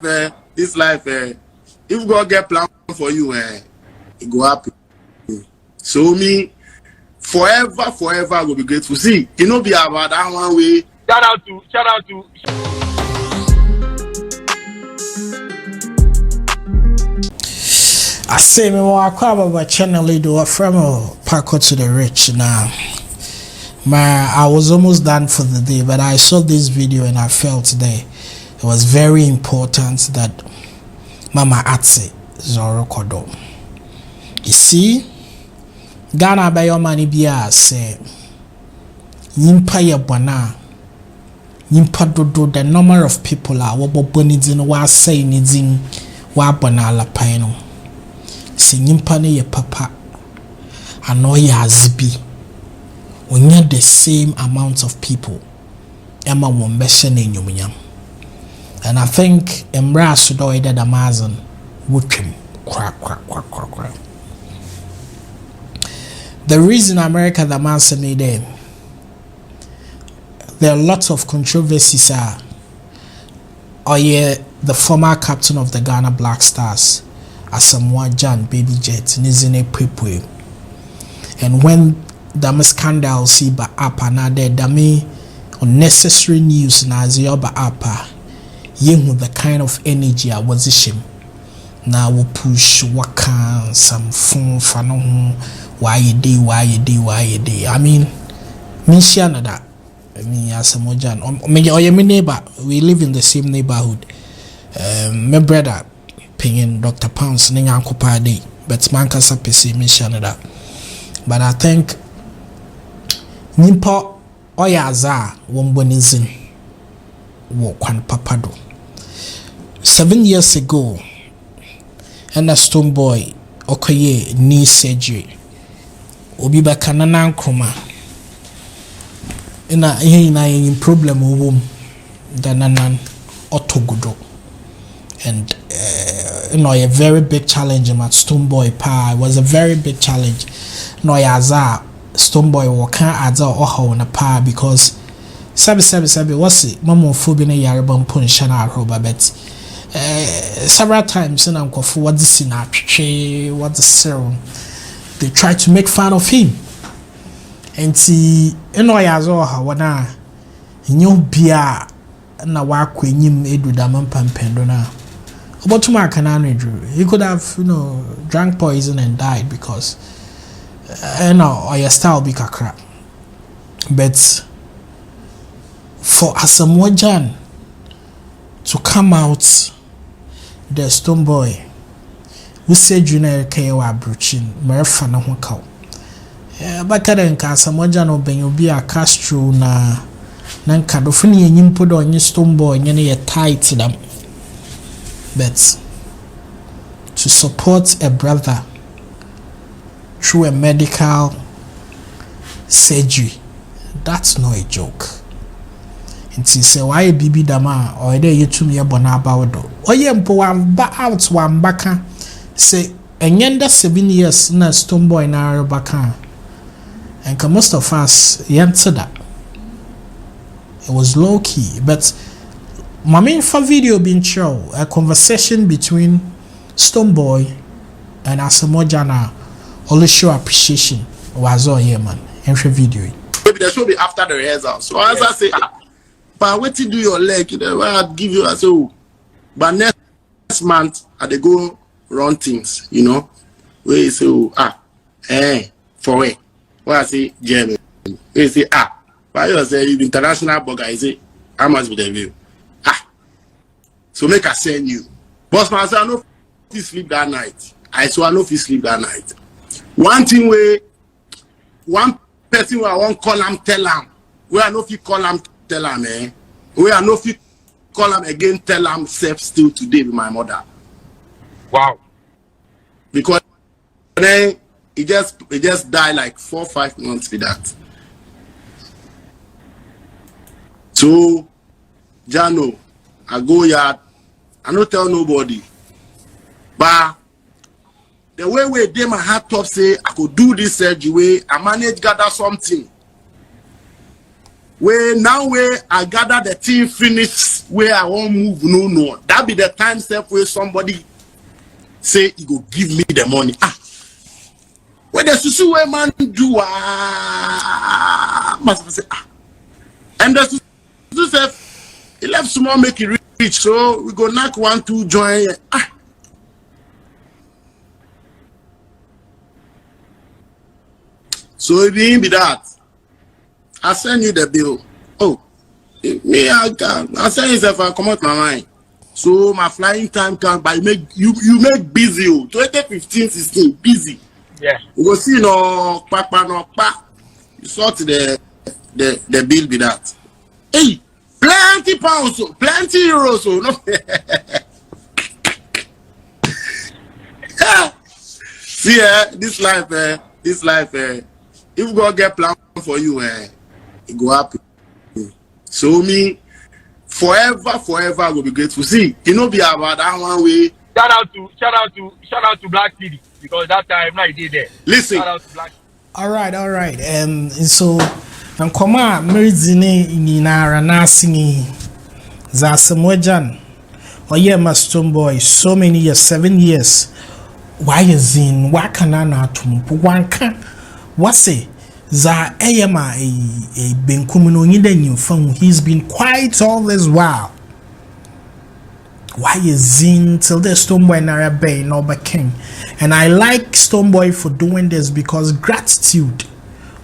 this life, if God get plan for you, it go happen. So me, forever, I will be grateful. See, you know, be about that one way. Shout out to. I say me wa kwa channel do from Parko to the Rich now. I was almost done for the day, but I saw this video and I felt today it was very important that Mama Atse Zoro Kodo. You see, Ghana by your money bia say Yimpa ye bwana Yimpa do the number of people are wabonidin wa say nidin wa bwana la paino. See Yimpa ne ye papa ano ya zibi. We need the same amount of people. Emma won beshen in Yumiam. And I think Embrace do either the Amazon would him. Crack. The reason America the man made them, there are lots of controversies the former captain of the Ghana Black Stars, Asamoah Gyan, Baby Jet, Nizine Pepwe. And when dame scandal see ba up another dame unnecessary news na zioba up yehu the kind of energy I was him na wo push waka some phone fano why you day I mean me share that me Asamoah Gyan me neighbor, we live in the same neighborhood. My brother pinging Dr. Pounds ni yanko pa day but man kasa pese me share that. But I think Nimpa oyaza wombonizin wo kwan papado 7 years ago and a Stonebwoy okoye knee surgery obi baka na nkroma ina yin problem wom dananan otogudo and a very big challenge at Stonebwoy pa. It was a very big challenge no yaza Stonebwoy walk adza oho na pa because sabi what's it mama fobi na yareba mponhya na arhoba but several times in amkofo what this in atwe what the serum they try to make fun of him and see yaza oha wana nyo bia na wakọ enyim eduda mampampendo na obotuma kana no he could have drank poison and died because or your style be kakra. But for Asamoah Gyan to come out the Stonebwoy we say junior kawa bruchin merefa na ho kaw bakare nka Asamoah Gyan oben obi a Castro na nka do funi enyimpo do onye Stonebwoy nye ye tight them. But to support a brother through a medical surgery, that's not a joke. And she say why bibi dama or there you to me abona about do oye mpo wamba out wambaka say enyenda 7 years na Stonebwoy na baka and most of us answer that it was low key. But my main for video being show a conversation between Stonebwoy and Asamoah Gyan always show appreciation was all here man and video maybe they should be after the rehearsal. So as I say but wait till do your leg I'll give you as so but next month they go run things where you say for it what I say German you say why you say international burger I say how much with the view so make I send you boss man say I know if you sleep that night I know if you sleep that night. One thing where one person where I won't call him tell him where I know if you call him tell him where I know if you call him again tell him self still today with my mother. Wow. Because then he just died like 4 or 5 months with that. So Jano, I go yard, I don't tell nobody. But the way they my heart top say I could do this surgery way, I manage gather something. Where now where I gather the team finish where I won't move no. That be the time step where somebody say he go give me the money. Where the susu where man do must say and the susu say he left small make it rich, so we go knock 1 2 join. So it didn't be that. I send you the bill. Oh, me I send you if I come out my mind. So my flying time can by make you make busy. 2015, 16 busy. Yeah. We go see no pa. You sort the bill be that. Hey, plenty pounds, plenty euros. No. See, this life, if God get plan for you, it go happen. So me, forever I will be grateful. See, you know, be about that one way. Shout out to Black City, because that time I did there. Listen. Shout out to Black. All right. So, and come on, Merizine Ninara Nasini Asamoah Gyan. Oh yeah, my Stonebwoy, so many years, 7 years. Why is in Wakana to one can what say? Za Ayama a Benkumino Yiden phone. He's been quiet all this while. Why is in till the Stonebwoy Nara Bay no king? And I like Stonebwoy for doing this because gratitude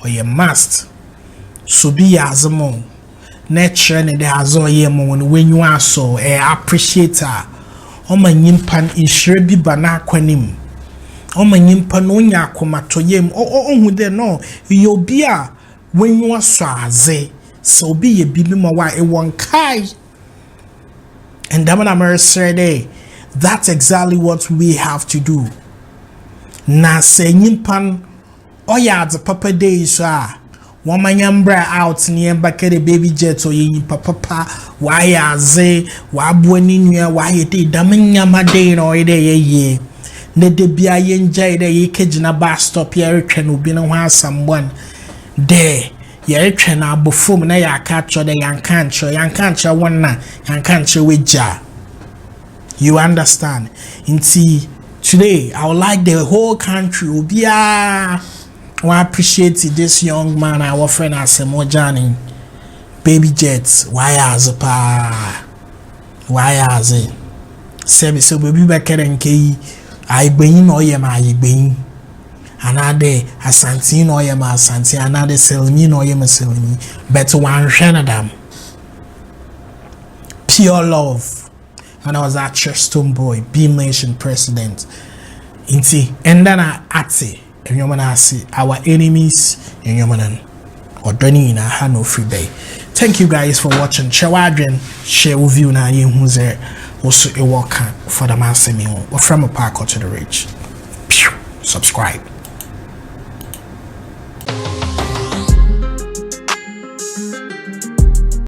or you must so be Asamoah. Nature and the Asamoah when you are so appreciate her. Oh my nyimpan inshrebi bana kwanim. Oh my nyimpa no nya akomato yem. Oh de no. You be a when you are swaze. So be ye bibi mawa e won kai. And damana mercy, that's exactly what we have to do. Na se nyimpan oya the papa day so woman yambra out near bakere baby jet or yin papa why aze wabweni nwa why de damanyama day no ye ne de bia yenjai de ye kejina bus stop ye retwe no bi no ho someone there ye retwe na abofom na ya catch the yankancho one na yankancho weja. You understand? Inti today I would like the whole country obia I appreciate this young man, our friend Asamoah Gyan, baby jets. Why as it? Semi so baby back and key. I bring no yam, I bring another Asante no yam, Asante, another Selmi no yam, Selmi. Better one Shanadam. Pure love. And I was at Stonebwoy, Beam Nation president. Inti, and then I ate. And you man see our enemies and you man or draining in a no free day. Thank you guys for watching. Share with you now who's there also a walker for the mass or from a park or to the rich. Subscribe.